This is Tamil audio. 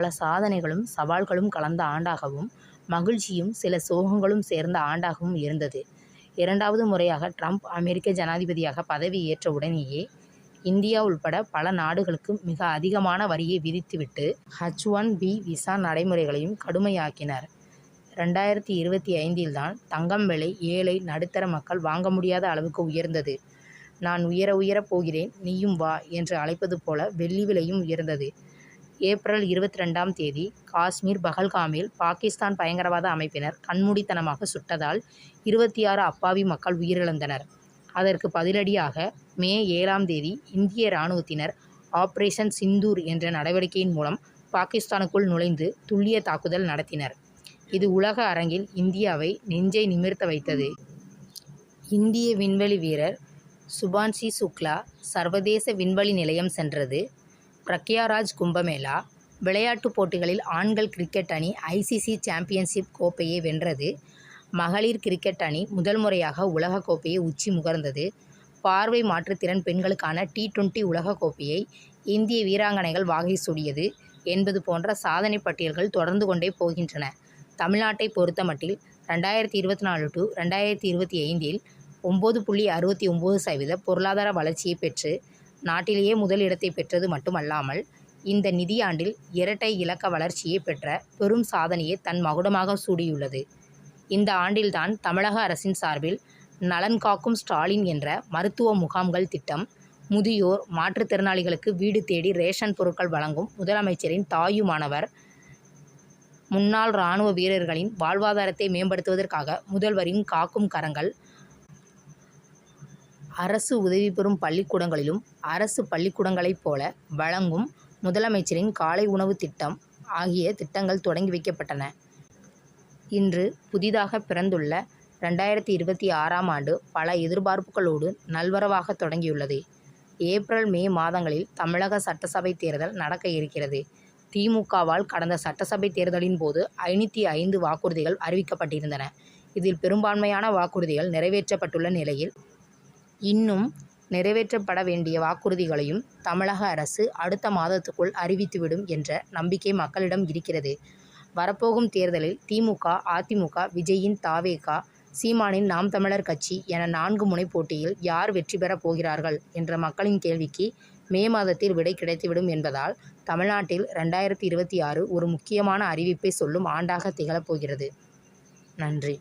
பல சாதனைகளும் சவால்களும் கலந்த ஆண்டாகவும், மகிழ்ச்சியும் சில சோகங்களும் சேர்ந்த ஆண்டாகவும் இருந்தது. 2வது முறையாக டிரம்ப் அமெரிக்க ஜனாதிபதியாக பதவி ஏற்ற உடனேயே, இந்தியா உள்பட பல நாடுகளுக்கு மிக அதிகமான வரியை விதித்துவிட்டு, H-1B விசா நடைமுறைகளையும் கடுமையாக்கினார். 2025 தான் தங்கம் விலை ஏழை, நடுத்தர மக்கள் வாங்க முடியாத அளவுக்கு உயர்ந்தது. நான் உயரப் போகிறேன், நீயும் வா என்று அழைப்பது போல வெள்ளி விலையும் உயர்ந்தது. ஏப்ரல் 22ஆம் தேதி காஷ்மீர் பகல்காமில் பாகிஸ்தான் பயங்கரவாத அமைப்பினர் கண்மூடித்தனமாக சுட்டதால் 26 அப்பாவி மக்கள் உயிரிழந்தனர். அதற்கு பதிலடியாக மே 7ஆம் தேதி இந்திய இராணுவத்தினர் ஆபரேஷன் சிந்தூர் என்ற நடவடிக்கையின் மூலம் பாகிஸ்தானுக்குள் நுழைந்து துல்லிய தாக்குதல் நடத்தினர். இது உலக அரங்கில் இந்தியாவை நெஞ்சை நிமிர்த்த வைத்தது. இந்திய விண்வெளி வீரர் சுபான்ஷி சுக்லா சர்வதேச விண்வெளி நிலையம் சென்றது. பிரக்யாராஜ் கும்பமேளா விளையாட்டுப் போட்டிகளில் ஆண்கள் கிரிக்கெட் அணி ICC சாம்பியன்ஷிப் கோப்பையை வென்றது. மகளிர் கிரிக்கெட் அணி முதல் முறையாக உலகக் கோப்பையை உச்சி முகர்ந்தது. பார்வை மாற்றுத்திறன் பெண்களுக்கான T20 உலகக் கோப்பையை இந்திய வீராங்கனைகள் வாகை சூடியது என்பது போன்ற சாதனை பட்டியல்கள் தொடர்ந்து கொண்டே போகின்றன. தமிழ்நாட்டை பொறுத்தமட்டில் 2024 to 2025 9.69% பொருளாதார வளர்ச்சியை பெற்று நாட்டிலேயே முதல் இடத்தை பெற்றது மட்டுமல்லாமல், இந்த நிதியாண்டில் இரட்டை இலக்க வளர்ச்சியை பெற்ற பெரும் சாதனையை தன் மகுடமாக சூடியுள்ளது. இந்த ஆண்டில்தான் தமிழக அரசின் சார்பில் நலன் காக்கும் ஸ்டாலின் என்ற மருத்துவ முகாம்கள் திட்டம், முதியோர், மாற்றுத்திறனாளிகளுக்கு வீடு தேடி ரேஷன் பொருட்கள் வழங்கும் முதலமைச்சரின் தாயுமானவர், முன்னாள் இராணுவ வீரர்களின் வாழ்வாதாரத்தை மேம்படுத்துவதற்காக முதல்வரின் காக்கும் கரங்கள், அரசு உதவி பெறும் பள்ளிக்கூடங்களிலும் அரசு பள்ளிக்கூடங்களைப் போல வழங்கும் முதலமைச்சரின் காலை உணவு திட்டம் ஆகிய திட்டங்கள் தொடங்கி வைக்கப்பட்டன. இன்று புதிதாக பிறந்துள்ள 2026ஆம் ஆண்டு பல எதிர்பார்ப்புகளோடு நல்வரவாக தொடங்கியுள்ளது. ஏப்ரல், மே மாதங்களில் தமிழக சட்டசபை தேர்தல் நடக்க இருக்கிறது. திமுகவால் கடந்த சட்டசபை தேர்தலின் போது 505 வாக்குறுதிகள் அறிவிக்கப்பட்டிருந்தன. இதில் பெரும்பான்மையான வாக்குறுதிகள் நிறைவேற்றப்பட்டுள்ள நிலையில், இன்னும் நிறைவேற்றப்பட வேண்டிய வாக்குறுதிகளையும் தமிழக அரசு அடுத்த மாதத்துக்குள் அறிவித்துவிடும் என்ற நம்பிக்கை மக்களிடம் இருக்கிறது. வரப்போகும் தேர்தலில் திமுக, அதிமுக, விஜயின் தவேக, சீமானின் நாம் தமிழர் கட்சி என 4 முனை போட்டியில் யார் வெற்றி பெறப் போகிறார்கள் என்ற மக்களின் கேள்விக்கு மே மாதத்தில் விடை கிடைத்துவிடும் என்பதால், தமிழ்நாட்டில் 2026 ஒரு முக்கியமான அறிவிப்பை சொல்லும் ஆண்டாக திகழப் போகிறது. நன்றி.